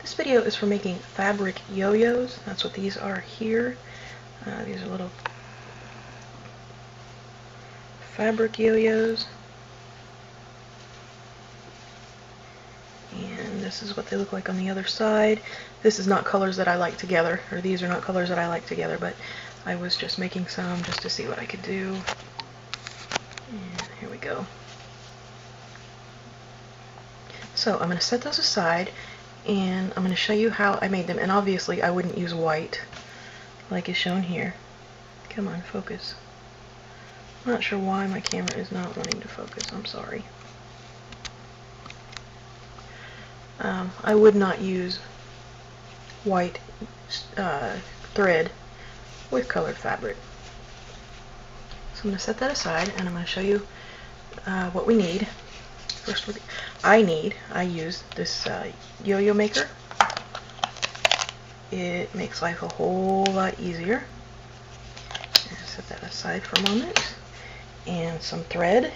This video is for making fabric yo-yos. That's what these are here. These are little fabric yo-yos. And this is what they look like on the other side. This is not colors that I like together, or these are not colors that I like together, but I was just making some just to see what I could do. And here we go. So I'm going to set those aside, and I'm going to show you how I made them. And obviously I wouldn't use white like is shown here. Come on, focus. I'm not sure why my camera is not wanting to focus. I'm sorry. I would not use white thread with colored fabric. So I'm going to set that aside, and I'm going to show you what we need. First, I use this yo-yo maker. It makes life a whole lot easier. Set that aside for a moment. And some thread.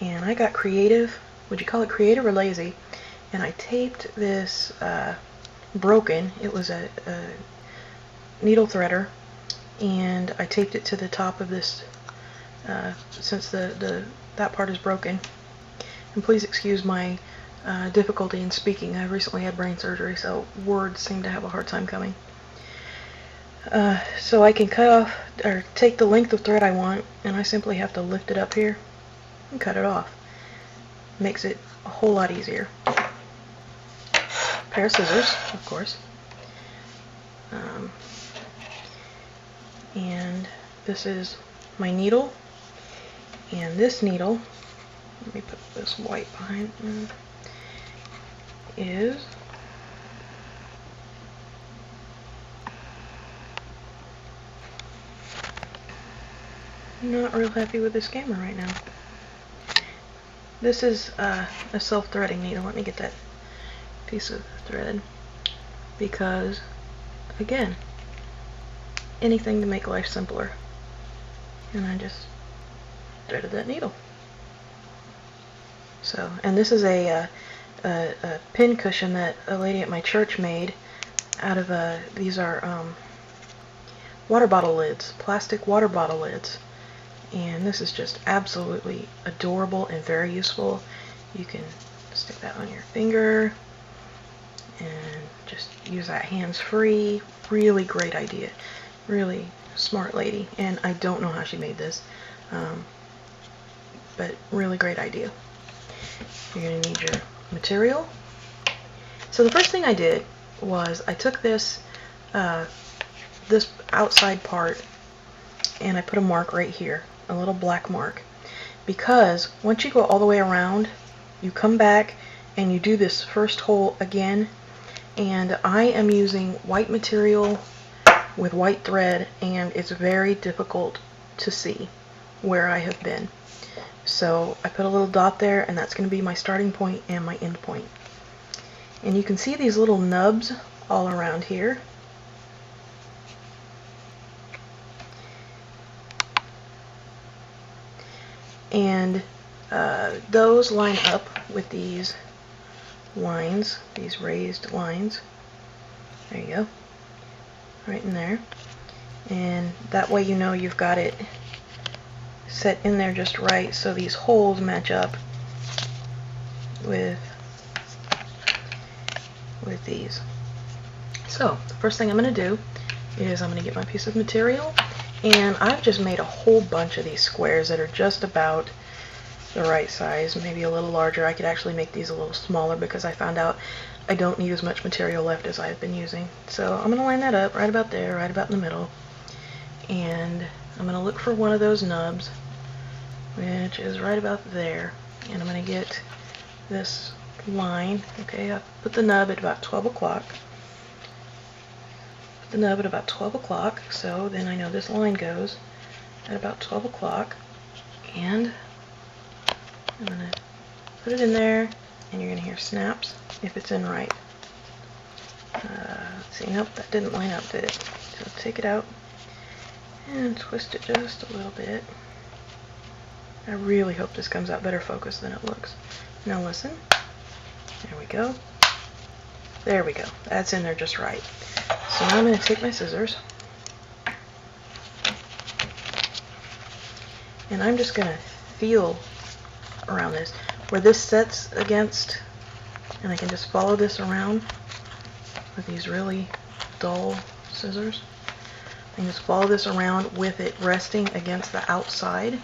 And I got creative. Would you call it creative or lazy? And I taped this broken. It was a needle threader, and I taped it to the top of this since that part is broken. And please excuse my difficulty in speaking. I recently had brain surgery, so words seem to have a hard time coming. So I can cut off or take the length of thread I want, and I simply have to lift it up here and cut it off. Makes it a whole lot easier. Pair of scissors, of course. And this is my needle, and this needle, let me put this white behind, is not real happy with this camera right now. This is a self-threading needle. Let me get that piece of thread, because again, anything to make life simpler. And I just threaded that needle. So, and this is a pin cushion that a lady at my church made out of these are water bottle lids, plastic water bottle lids. And this is just absolutely adorable and very useful. You can stick that on your finger and just use that hands-free. Really great idea. Really smart lady. And I don't know how she made this, but really great idea. You're going to need your material. So the first thing I did was I took this this outside part, and I put a mark right here, a little black mark, because once you go all the way around, you come back and you do this first hole again. And I am using white material with white thread, and it's very difficult to see where I have been. So I put a little dot there, and that's going to be my starting point and my end point. And you can see these little nubs all around here. And those line up with these lines, these raised lines. There you go. Right in there. And that way you know you've got it set in there just right, so these holes match up with these. So the first thing I'm going to do is I'm going to get my piece of material, and I've just made a whole bunch of these squares that are just about the right size, maybe a little larger. I could actually make these a little smaller because I found out I don't need as much material left as I've been using. So I'm going to line that up right about there, right about in the middle, and I'm going to look for one of those nubs, which is right about there, and I'm going to get this line. Okay, I put the nub at about 12 o'clock. Put the nub at about 12 o'clock, so then I know this line goes at about 12 o'clock, and I'm going to put it in there, and you're going to hear snaps if it's in right. Let's see, nope, that didn't line up, did it? So take it out and twist it just a little bit. I really hope this comes out better focused than it looks. Now listen. There we go. There we go. That's in there just right. So now I'm going to take my scissors and I'm just going to feel around this where this sets against, and I can just follow this around with these really dull scissors. I can just follow this around with it resting against the outside.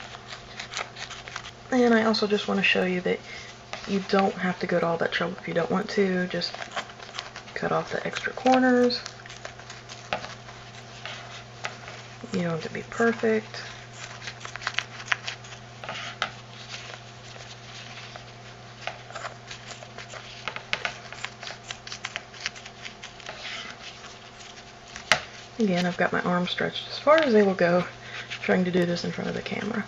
And I also just want to show you that you don't have to go to all that trouble if you don't want to. Just cut off the extra corners. You don't have to be perfect. Again, I've got my arms stretched as far as they will go, trying to do this in front of the camera.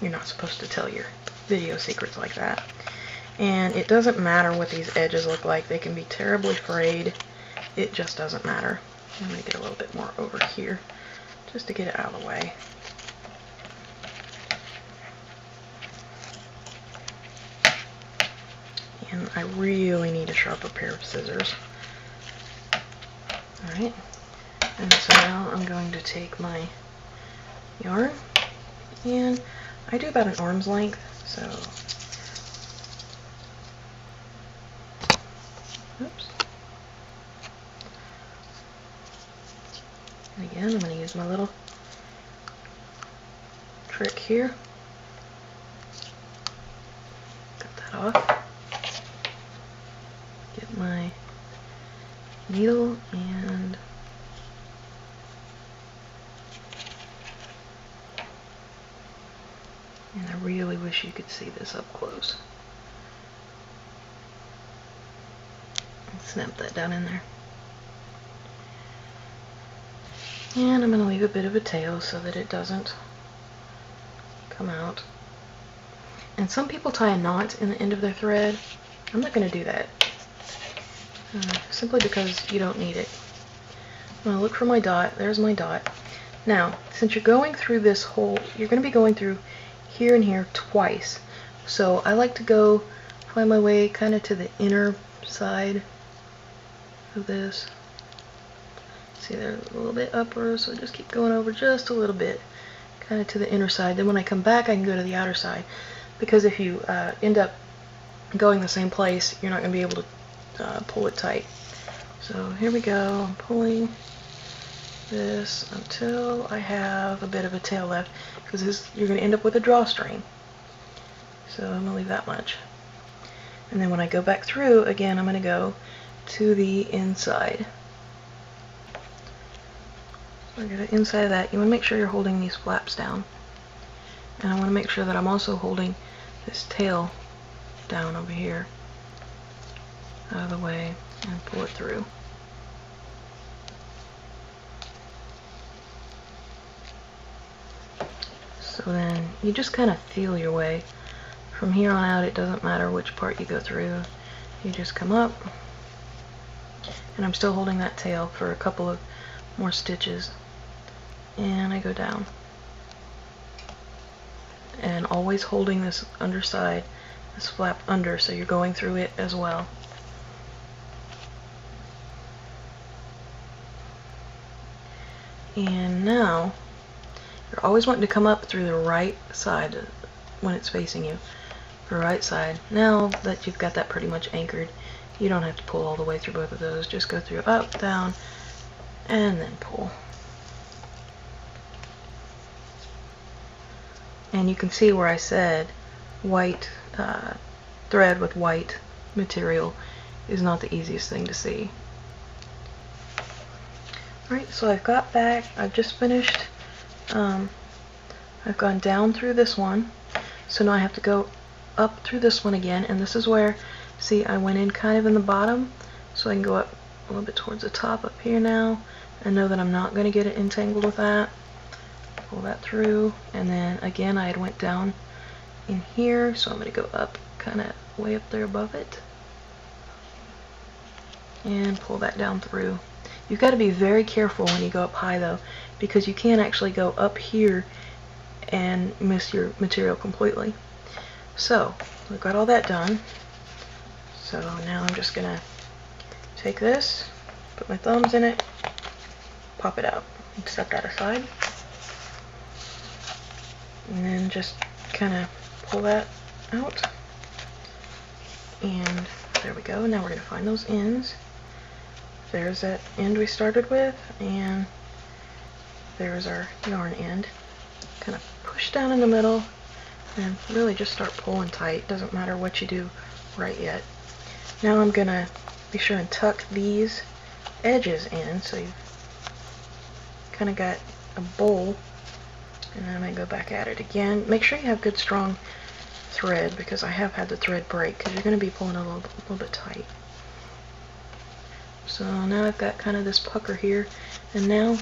You're not supposed to tell your video secrets like that. And it doesn't matter what these edges look like. They can be terribly frayed. It just doesn't matter. I'm going to get a little bit more over here just to get it out of the way. And I really need a sharper pair of scissors. Alright, and so now I'm going to take my yarn, and I do about an arm's length, so, oops. And again, I'm going to use my little trick here. Cut that off. Get my needle and I really wish you could see this up close. Snap that down in there. And I'm going to leave a bit of a tail so that it doesn't come out. And some people tie a knot in the end of their thread. I'm not going to do that. Simply because you don't need it. I'm going to look for my dot. There's my dot. Now, since you're going through this hole, you're going to be going through here and here twice. So I like to find my way kind of to the inner side of this. See, they're a little bit upper, so just keep going over just a little bit, kind of to the inner side. Then when I come back, I can go to the outer side. Because if you end up going the same place, you're not going to be able to pull it tight. So here we go. I'm pulling this until I have a bit of a tail left, because you're going to end up with a drawstring. So I'm going to leave that much. And then when I go back through, again, I'm going to go to the inside. So I go to the inside of that. You want to make sure you're holding these flaps down. And I want to make sure that I'm also holding this tail down over here out of the way and pull it through. So then you just kind of feel your way. From here on out, it doesn't matter which part you go through. You just come up, and I'm still holding that tail for a couple of more stitches, and I go down. And always holding this underside, this flap under, so you're going through it as well. And now, you're always wanting to come up through the right side when it's facing you. The right side. Now that you've got that pretty much anchored, you don't have to pull all the way through both of those. Just go through up, down, and then pull. And you can see where I said white thread with white material is not the easiest thing to see. Alright, so I've got back, I've just finished, I've gone down through this one, so now I have to go up through this one again, and this is where, see, I went in kind of in the bottom, so I can go up a little bit towards the top up here now, and know that I'm not going to get it entangled with that. Pull that through, and then again I had went down in here, so I'm going to go up kind of way up there above it, and pull that down through. You've got to be very careful when you go up high though, because you can actually go up here and miss your material completely. So we've got all that done. So now I'm just gonna take this, put my thumbs in it, pop it out, and set that aside. And then just kind of pull that out. And there we go. Now we're going to find those ends. There's that end we started with, and there's our yarn end. Kind of push down in the middle and really just start pulling tight. Doesn't matter what you do right yet. Now I'm going to be sure and tuck these edges in so you've kind of got a bowl, and then I'm going to go back at it again. Make sure you have good strong thread, because I have had the thread break, because you're going to be pulling a little bit tight. So now I've got kind of this pucker here, and now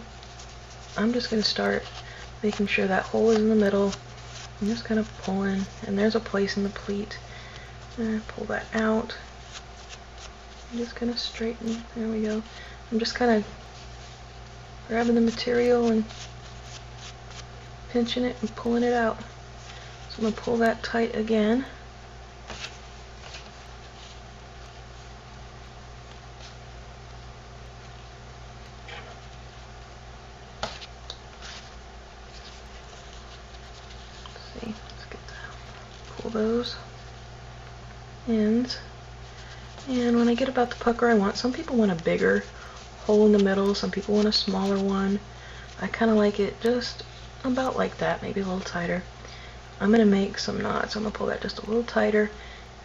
I'm just going to start making sure that hole is in the middle. I'm just kind of pulling, and there's a place in the pleat. And pull that out. I'm just kind of straighten. There we go. I'm just kind of grabbing the material and pinching it and pulling it out. So I'm going to pull that tight again. Let's see, let's get that. Pull those ends. And when I get about the pucker I want, some people want a bigger hole in the middle, some people want a smaller one. I kind of like it just about like that, maybe a little tighter. I'm going to make some knots. I'm going to pull that just a little tighter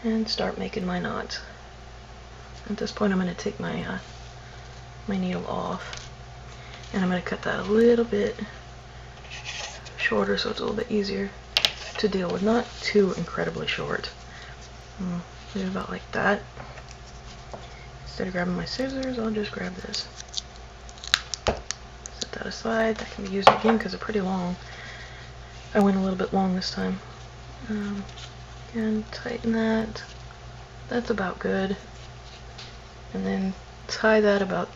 and start making my knots. At this point I'm going to take my my needle off, and I'm going to cut that a little bit shorter so it's a little bit easier to deal with. Not too incredibly short. Maybe about like that. Instead of grabbing my scissors, I'll just grab this. Set that aside. That can be used again because they're pretty long. I went a little bit long this time. Again, tighten that. That's about good. And then tie that about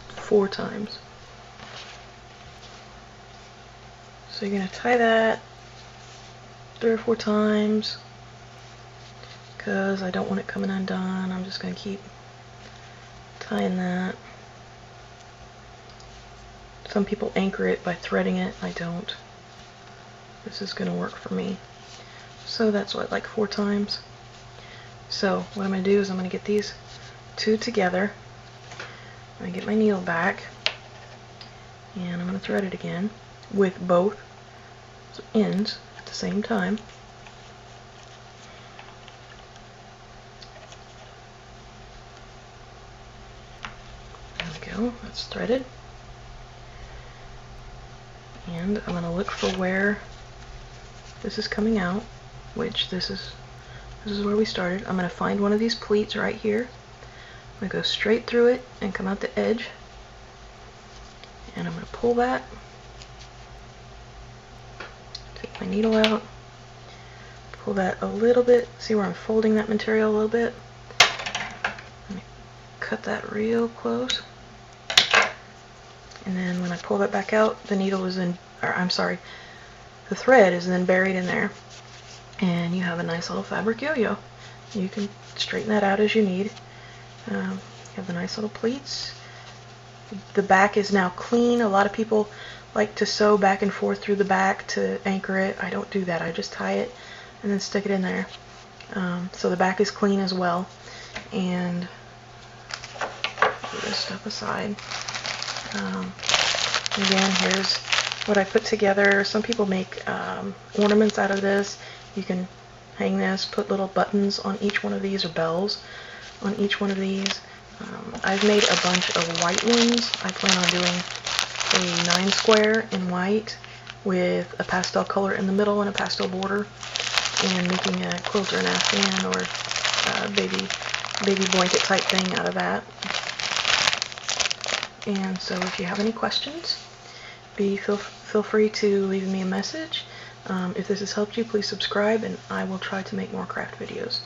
4 times. So you're going to tie that 3 or 4 times. Because I don't want it coming undone. I'm just going to keep tying that. Some people anchor it by threading it. I don't. This is going to work for me. So that's what, like 4 times. So what I'm going to do is I'm going to get these 2 together. I'm going to get my needle back. And I'm going to thread it again with both ends at the same time. That's threaded, and I'm going to look for where this is coming out, which this is where we started. I'm going to find one of these pleats right here. I'm going to go straight through it and come out the edge, and I'm going to pull that, take my needle out, pull that a little bit, see where I'm folding that material a little bit, cut that real close. And then when I pull that back out, the needle is in, or I'm sorry, the thread is then buried in there. And you have a nice little fabric yo-yo. You can straighten that out as you need. You have the nice little pleats. The back is now clean. A lot of people like to sew back and forth through the back to anchor it. I don't do that. I just tie it and then stick it in there. So the back is clean as well. And put this stuff aside. Again, here's what I put together. Some people make ornaments out of this. You can hang this, put little buttons on each one of these, or bells on each one of these. I've made a bunch of white ones. I plan on doing a 9 square in white with a pastel color in the middle and a pastel border, and making a quilt or an afghan or a baby blanket type thing out of that. And so if you have any questions, feel free to leave me a message. If this has helped you, please subscribe, and I will try to make more craft videos.